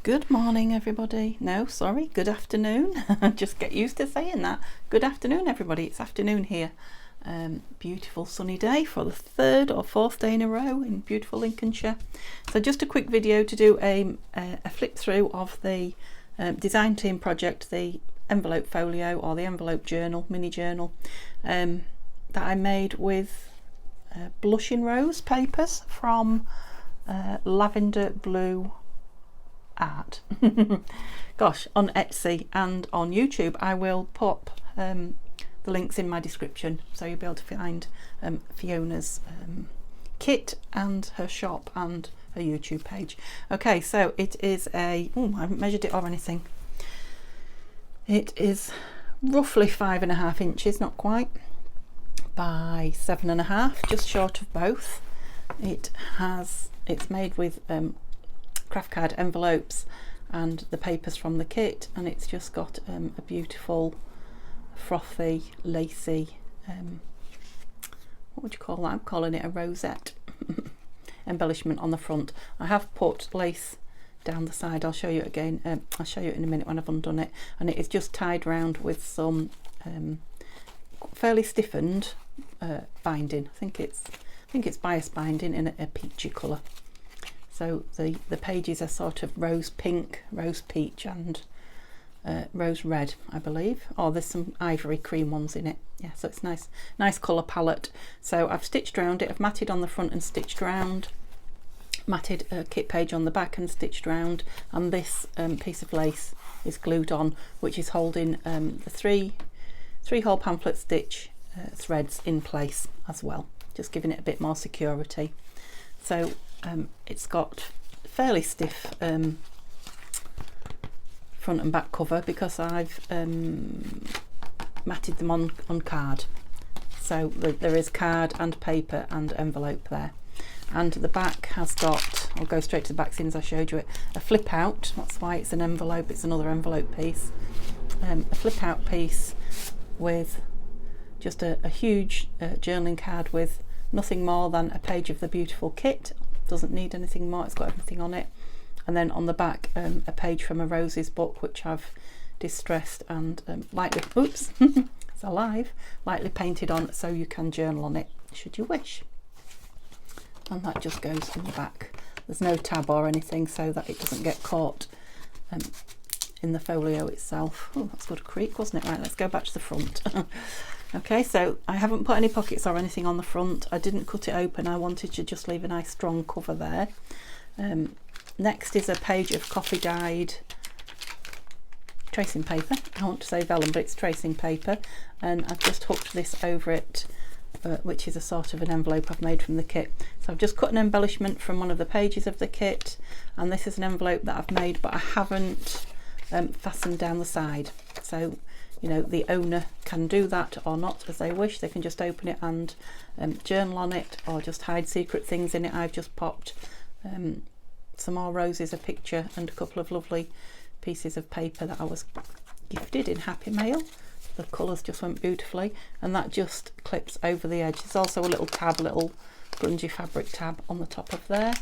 Good morning, everybody. No, sorry, good afternoon. Just get used to saying that. Good afternoon, everybody. It's afternoon here. Beautiful sunny day for the third or fourth day in a row in beautiful Lincolnshire. So just a quick video to do a flip through of the design team project, the envelope folio or the envelope journal, mini journal, that I made with blushing rose papers from Lavender Blue art. Gosh, on Etsy and on YouTube. I will pop the links in my description, so you'll be able to find Fiona's kit and her shop and her YouTube page. Okay, so it is I haven't measured it or anything. It is roughly 5.5 inches, not quite, by 7.5, just short of both. It's made with craft card envelopes and the papers from the kit, and it's just got a beautiful frothy lacy what would you call that? I'm calling it a rosette embellishment on the front. I have put lace down the side. I'll show you again. I'll show you in a minute when I've undone it, and it is just tied round with some fairly stiffened binding. I think it's bias binding in a peachy colour. So the pages are sort of rose pink, rose peach and rose red, I believe. Oh, there's some ivory cream ones in it. Yeah, so it's nice colour palette. So I've stitched around it. I've matted on the front and stitched round, matted a kit page on the back and stitched round, and this piece of lace is glued on, which is holding the three hole pamphlet stitch threads in place as well, just giving it a bit more security. So it's got fairly stiff front and back cover because I've matted them on card. So there is card and paper and envelope there. And the back has got, I'll go straight to the back since I showed you it, a flip out. That's why it's an envelope, it's another envelope piece. A flip out piece with just a huge journaling card with nothing more than a page of the beautiful kit. Doesn't need anything more, it's got everything on it. And then on the back a page from a Roses book, which I've distressed and lightly, oops, it's alive, lightly painted on so you can journal on it should you wish. And that just goes in the back. There's no tab or anything so that it doesn't get caught in the folio itself. Oh, that's got a creak, wasn't it? Right, let's go back to the front. Okay, so I haven't put any pockets or anything on the front. I didn't cut it open. I wanted to just leave a nice strong cover there. Next is a page of coffee dyed tracing paper. I want to say vellum, but it's tracing paper, and I've just hooked this over it, which is a sort of an envelope I've made from the kit. So I've just cut an embellishment from one of the pages of the kit, and this is an envelope that I've made, but I haven't fastened down the side. So you know, the owner can do that or not as they wish. They can just open it and journal on it, or just hide secret things in it. I've just popped some more roses, a picture and a couple of lovely pieces of paper that I was gifted in Happy Mail. The colours just went beautifully, and that just clips over the edge. There's also a little tab, little grungy fabric tab on the top of there,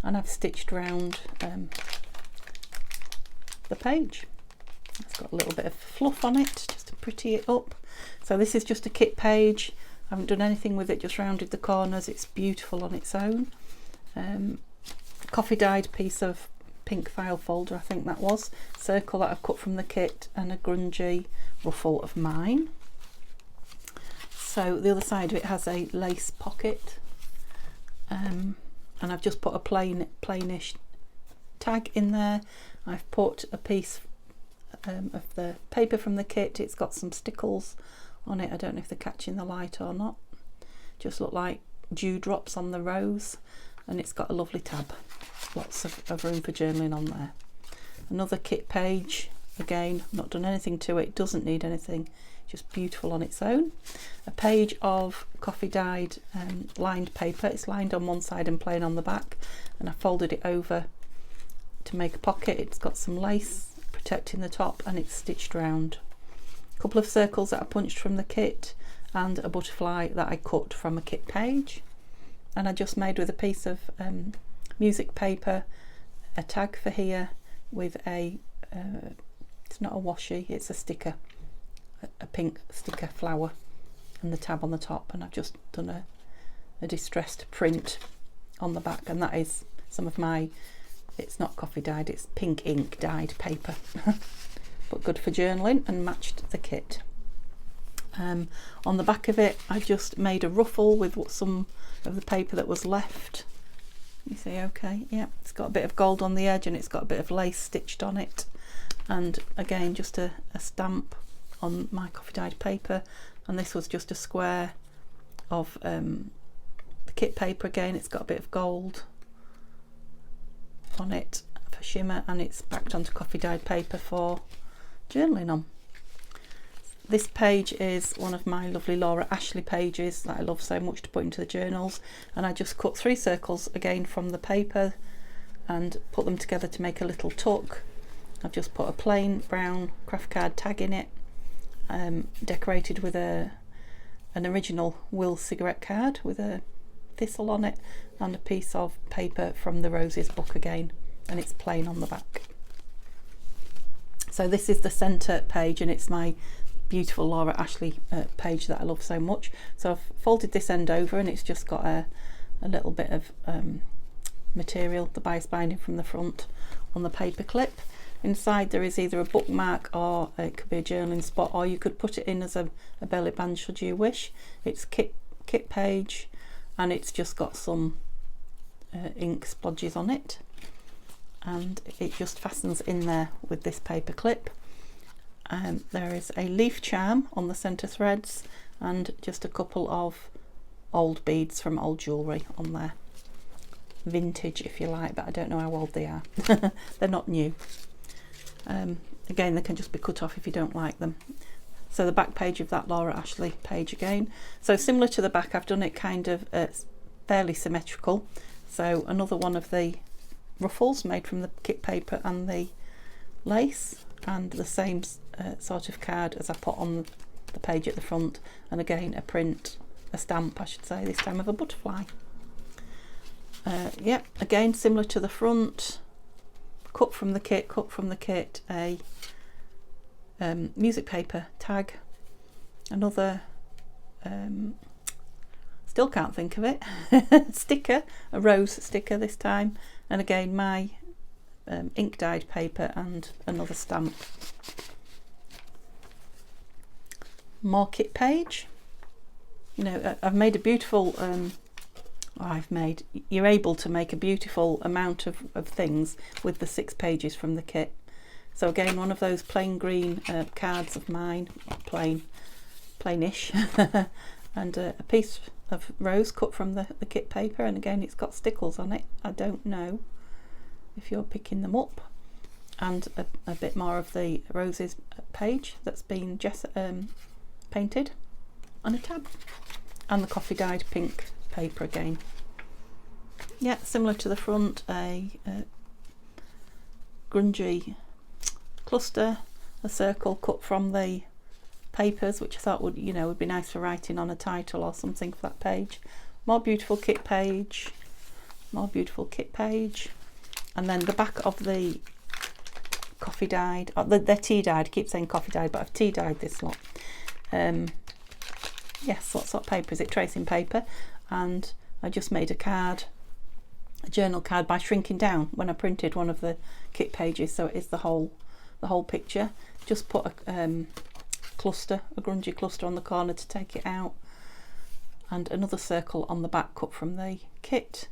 and I've stitched around the page. It's got a little bit of fluff on it just to pretty it up. So this is just a kit page. I haven't done anything with it, just rounded the corners. It's beautiful on its own. Coffee dyed piece of pink file folder, I think that was. Circle that I've cut from the kit, and a grungy ruffle of mine. So the other side of it has a lace pocket, and I've just put a plainish tag in there. I've put a piece of the paper from the kit. It's got some stickles on it. I don't know if they're catching the light or not. Just look like dewdrops on the rose, and it's got a lovely tab. Lots of room for journaling on there. Another kit page, again, not done anything to it, doesn't need anything, just beautiful on its own. A page of coffee dyed lined paper. It's lined on one side and plain on the back, and I folded it over to make a pocket. It's got some lace protecting the top, and it's stitched round. A couple of circles that I punched from the kit, and a butterfly that I cut from a kit page, and I just made with a piece of music paper, a tag for here, with a, it's not a washi, it's a sticker, a pink sticker flower, and the tab on the top, and I've just done a distressed print on the back, and that is some of my, it's not coffee dyed, it's pink ink dyed paper, but good for journaling and matched the kit. On the back of it I just made a ruffle with some of the paper that was left. You see, okay, yeah, it's got a bit of gold on the edge and it's got a bit of lace stitched on it, and again just a stamp on my coffee dyed paper, and this was just a square of the kit paper. Again, it's got a bit of gold on it for shimmer, and it's backed onto coffee dyed paper for journaling on. This page is one of my lovely Laura Ashley pages that I love so much to put into the journals, and I just cut 3 circles again from the paper and put them together to make a little tuck. I've just put a plain brown craft card tag in it, decorated with an original Will cigarette card with a thistle on it, and a piece of paper from the Roses book again, and it's plain on the back. So this is the centre page, and it's my beautiful Laura Ashley page that I love so much. So I've folded this end over, and it's just got a little bit of material, the bias binding from the front, on the paper clip. Inside there is either a bookmark, or it could be a journaling spot, or you could put it in as a belly band should you wish. It's kit page, and it's just got some ink splodges on it, and it just fastens in there with this paper clip. There is a leaf charm on the centre threads, and just a couple of old beads from old jewellery on there. Vintage if you like, but I don't know how old they are. They're not new. Again, they can just be cut off if you don't like them. So the back page of that Laura Ashley page again. So similar to the back, I've done it kind of fairly symmetrical. So another one of the ruffles made from the kit paper and the lace, and the same sort of card as I put on the page at the front, and again a stamp I should say, this time of a butterfly. Yep, again similar to the front, cut from the kit, a music paper tag, another still can't think of it, sticker, a rose sticker this time, and again my ink dyed paper and another stamp. More kit page. You know, I've made a beautiful you're able to make a beautiful amount of things with the 6 pages from the kit. So again, one of those plain green cards of mine, plainish, and a piece of rose cut from the kit paper, and again it's got stickles on it. I don't know if you're picking them up, and a bit more of the roses page that's been painted, and a tab, and the coffee dyed pink paper again. Yeah, similar to the front, a grungy cluster, a circle cut from the papers, which I thought would be nice for writing on a title or something for that page. More beautiful kit page, and then the back of the coffee dyed, they're tea dyed, I keep saying coffee dyed, but I've tea dyed this lot. Yes, what sort of paper is it? Tracing paper, and I just made a journal card by shrinking down when I printed one of the kit pages, so it is the whole picture. Just put a grungy cluster on the corner to take it out, and another circle on the back cut from the kit,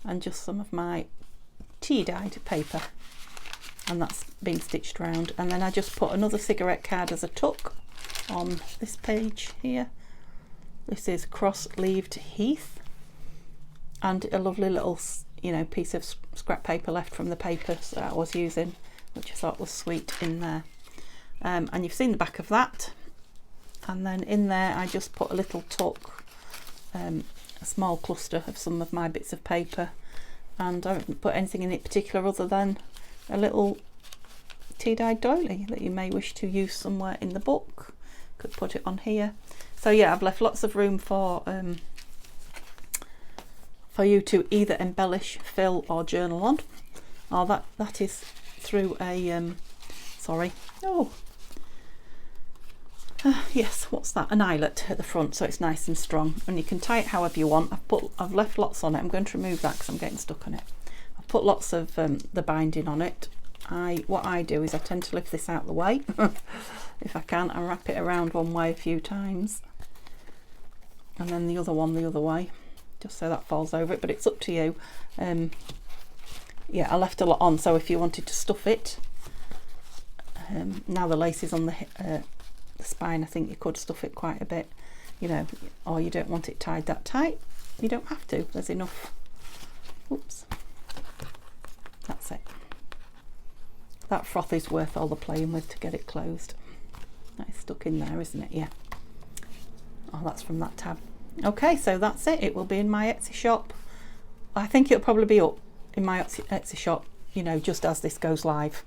and just some of my tea dyed paper, and that's been stitched round. And then I just put another cigarette card as a tuck on this page here. This is cross-leaved heath, and a lovely little piece of scrap paper left from the papers that I was using, which I thought was sweet in there. And you've seen the back of that, and then in there I just put a little tuck, a small cluster of some of my bits of paper, and I haven't put anything in it particular other than a little tea dyed doily that you may wish to use somewhere in the book. Could put it on here. So yeah, I've left lots of room for you to either embellish, fill or journal on. Oh, that is through a sorry, yes, what's that, an eyelet at the front, so it's nice and strong, and you can tie it however you want. I've left lots on it. I'm going to remove that because I'm getting stuck on it. I've put lots of the binding on it. What I do is I tend to lift this out of the way if I can. I wrap it around one way a few times and then the other one the other way, just so that falls over it, but it's up to you. Yeah, I left a lot on, so if you wanted to stuff it, now the lace is on the spine, I think you could stuff it quite a bit, you know, or you don't want it tied that tight, you don't have to. There's enough. Oops, that's it. That froth is worth all the playing with to get it closed. That is stuck in there, isn't it? Yeah. Oh, that's from that tab. Okay, so that's it. It will be in my Etsy shop. I think it'll probably be up in my Etsy shop, you know, just as this goes live.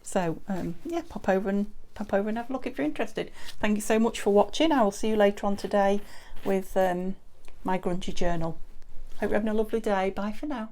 So yeah, pop over and have a look if you're interested. Thank you so much for watching. I will see you later on today with my grungy journal. Hope you're having a lovely day. Bye for now.